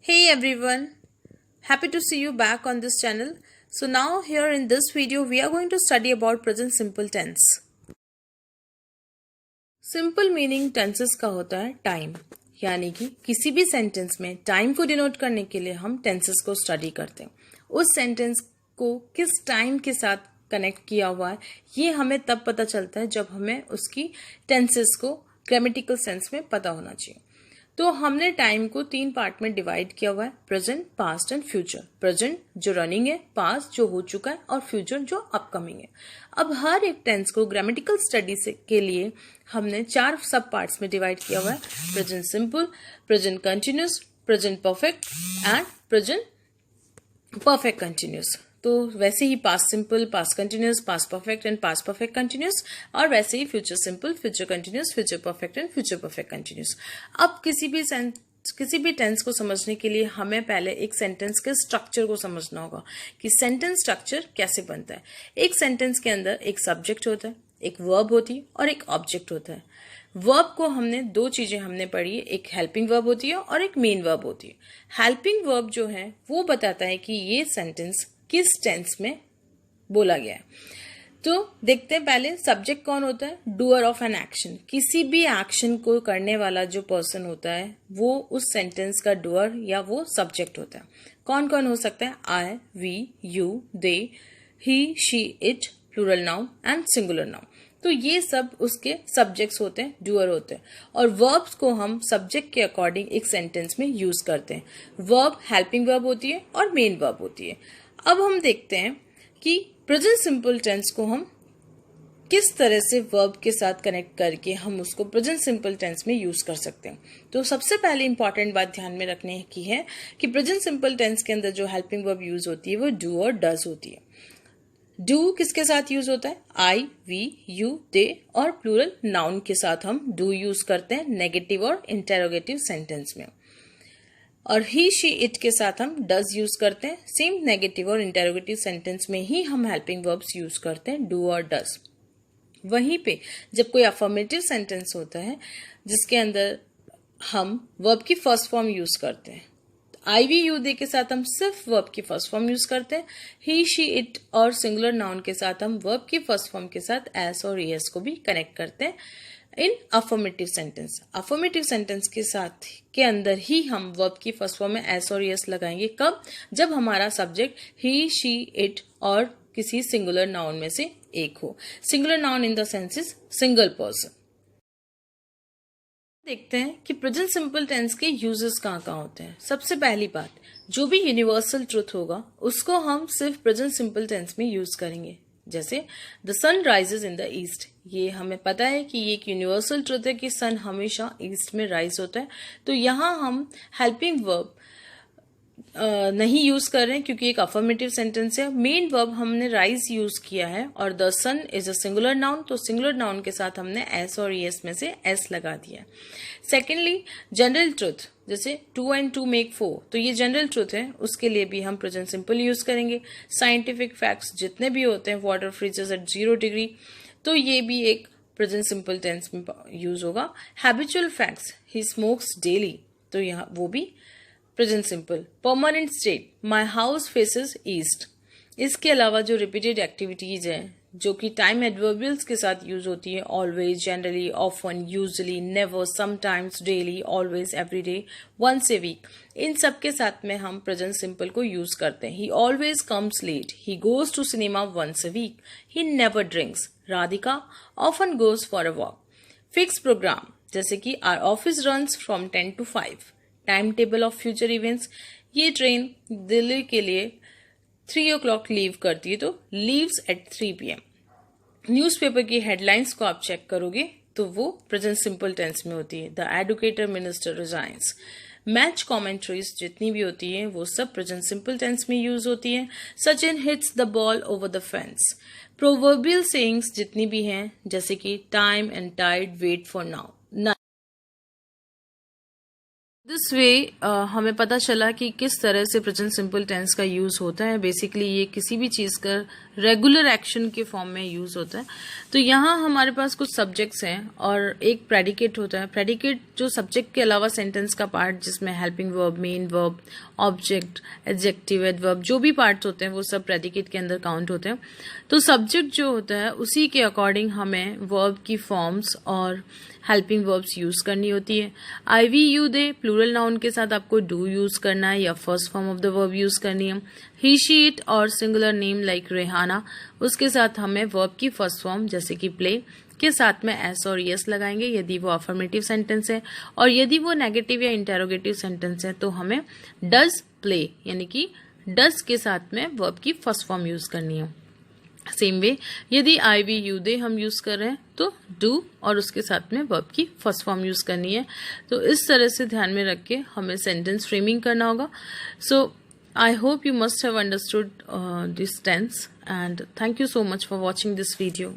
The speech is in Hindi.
Hey everyone, happy to see you back on this channel. So now here in this video we are going to study about present simple tense. Simple meaning tenses का होता है टाइम, यानी कि किसी भी सेंटेंस में टाइम को डिनोट करने के लिए हम टेंसेस को स्टडी करते हैं. उस सेंटेंस को किस टाइम के साथ कनेक्ट किया हुआ है ये हमें तब पता चलता है जब हमें उसकी टेंसेस को ग्रामेटिकल सेंस में पता होना चाहिए. तो हमने टाइम को 3 पार्ट में डिवाइड किया हुआ है, present, past and future. Present जो रनिंग है, पास्ट जो हो चुका है और फ्यूचर जो अपकमिंग है. अब हर एक टेंस को ग्रामेटिकल स्टडी के लिए हमने 4 सब पार्ट्स में डिवाइड किया हुआ है, present simple, present continuous, present perfect and present perfect continuous. तो वैसे ही past simple, past continuous, past perfect and past perfect continuous, और वैसे ही future simple, future continuous, future perfect and future perfect continuous. अब किसी भी टेंस को समझने के लिए हमें पहले एक सेंटेंस के स्ट्रक्चर को समझना होगा कि सेंटेंस स्ट्रक्चर कैसे बनता है. एक सेंटेंस के अंदर एक सब्जेक्ट होता है, एक वर्ब होती है और एक ऑब्जेक्ट होता है. वर्ब को हमने 2 चीजें हमने पढ़ी है, एक हेल्पिंग वर्ब होती है और एक मेन वर्ब होती है. हेल्पिंग वर्ब जो है वो बताता है कि ये सेंटेंस किस टेंस में बोला गया है. तो देखते हैं पहले सब्जेक्ट कौन होता है. डूअर ऑफ एन एक्शन, किसी भी एक्शन को करने वाला जो पर्सन होता है वो उस सेंटेंस का डूअर या वो सब्जेक्ट होता है. कौन कौन हो सकता है. I, we, you, they, he, she, it, plural noun and singular noun. तो ये सब उसके सब्जेक्ट्स होते हैं, डूअर होते हैं. और वर्ब्स को हम सब्जेक्ट के अकॉर्डिंग एक सेंटेंस में यूज करते हैं. वर्ब हेल्पिंग वर्ब होती है और मेन वर्ब होती है. अब हम देखते हैं कि प्रेजेंट सिंपल टेंस को हम किस तरह से वर्ब के साथ कनेक्ट करके हम उसको प्रेजेंट सिंपल टेंस में यूज कर सकते हैं. तो सबसे पहले इंपॉर्टेंट बात ध्यान में रखने की है कि प्रेजेंट सिंपल टेंस के अंदर जो हेल्पिंग वर्ब यूज होती है वो डू और डज होती है. डू किसके साथ यूज होता है. आई, वी, यू, दे और प्लूरल नाउन के साथ हम डू यूज करते हैं नेगेटिव और इंटेरोगेटिव सेंटेंस में. और ही, शी, इट के साथ हम डज यूज करते हैं. सेम नेगेटिव और इंटेरोगेटिव सेंटेंस में ही हम हेल्पिंग वर्ब्स यूज करते हैं, डू और डज. वहीं पे जब कोई अफर्मेटिव सेंटेंस होता है जिसके अंदर हम वर्ब की फर्स्ट फॉर्म यूज करते हैं, आई, वी, यू, दे के साथ हम सिर्फ वर्ब की फर्स्ट फॉर्म यूज करते हैं. ही, शी, इट और सिंगुलर नाउन के साथ हम वर्ब की फर्स्ट फॉर्म के साथ एस और एस को भी कनेक्ट करते हैं इन अफर्मेटिव सेंटेंस. अफर्मेटिव सेंटेंस के साथ के अंदर ही हम वर्ब की फर्स्ट फॉर्म में एस और एस लगाएंगे. कब. जब हमारा सब्जेक्ट ही, शी, इट और किसी सिंगुलर नाउन में से एक हो. Singular noun in the sense is single person. देखते हैं कि प्रेजेंट सिंपल टेंस के यूजेस कहाँ होते हैं. सबसे पहली बात, जो भी यूनिवर्सल ट्रुथ होगा उसको हम सिर्फ प्रेजेंट सिंपल टेंस में यूज करेंगे. जैसे the sun rises in the east, ये हमें पता है कि ये एक यूनिवर्सल ट्रुथ है कि सन हमेशा ईस्ट में राइज होता है. तो यहाँ हम हेल्पिंग वर्ब नहीं यूज कर रहे हैं क्योंकि एक अफर्मेटिव सेंटेंस है. मेन वर्ब हमने राइज यूज किया है और the sun is a singular noun, तो सिंगुलर नाउन के साथ हमने एस और एस में से एस लगा दिया. सेकेंडली, जनरल ट्रुथ, जैसे 2 and 2 make 4, तो ये जनरल ट्रुथ है, उसके लिए भी हम प्रेजेंट सिंपल यूज करेंगे. साइंटिफिक फैक्ट्स जितने भी होते हैं, वाटर फ्रीजेस एट 0 डिग्री, तो ये भी एक प्रेजेंट सिंपल टेंस में यूज होगा. हैबिचुअल फैक्ट्स, ही स्मोक्स डेली, तो यहाँ वो भी present simple. Permanent state, my house faces east. इसके अलावा जो रिपीटेड एक्टिविटीज हैं जो कि टाइम एडवर्बियल्स के साथ यूज होती है, always, generally, often, usually, never, sometimes, daily, always, every day, once a week, इन सब के साथ में हम प्रेजेंट सिंपल को यूज करते हैं. He always comes late, he goes to cinema once a week, he never drinks. Radhika often goes for a walk. Fix program, जैसे कि our office runs from 10 to 5. Time table of future events, ये ट्रेन दिल्ली के लिए 3 o'clock लीव करती है, तो लीव्स एट 3 PM. न्यूज़पेपर की हेडलाइंस को आप चेक करोगे तो वो प्रेजेंट सिंपल टेंस में होती है. The educator minister resigns. Match commentaries जितनी भी होती है वो सब प्रेजेंट सिंपल टेंस में यूज होती है. Sachin hits the ball over the fence. Proverbial sayings जितनी भी हैं, जैसे कि time and tide wait for now. This way हमें पता चला कि किस तरह से प्रेजेंट सिंपल टेंस का यूज होता है. बेसिकली ये किसी भी चीज का रेगुलर एक्शन के फॉर्म में यूज होता है। तो यहाँ हमारे पास कुछ सब्जेक्ट्स हैं और एक प्रेडिकेट होता है। प्रेडिकेट जो सब्जेक्ट के अलावा सेंटेंस का पार्ट, जिसमें helping verb, main verb, object, adjective, adverb, जो भी पार्ट्स होते हैं वो सब प्रेडिकेट के अंदर काउंट होते हैं। तो सब्जेक्ट जो होता है उसी के अकॉर्डिंग हमें वर्ब की फॉर्म्स और हेल्पिंग वर्ब्स यूज करनी होती है। I we you they plural noun के साथ आपको डू यूज करना है या first form of the verb use करनी है। ही शी इट और सिंगुलर नेम लाइक रेहाना, उसके साथ हमें वर्ब की फर्स्ट फॉर्म जैसे कि प्ले के साथ में एस और यस लगाएंगे यदि वो अफर्मेटिव सेंटेंस है, और यदि वो नेगेटिव या इंटेरोगेटिव सेंटेंस है तो हमें डज प्ले यानी कि डज के साथ में वर्ब की फर्स्ट फॉर्म यूज करनी है। सेम वे यदि आई वी यू दे हम यूज कर रहे हैं तो डू और उसके साथ में वर्ब की फर्स्ट फॉर्म यूज करनी है। तो इस तरह से ध्यान में रख के हमें सेंटेंस फ्रेमिंग करना होगा। सो I hope you must have understood this tense, and thank you so much for watching this video.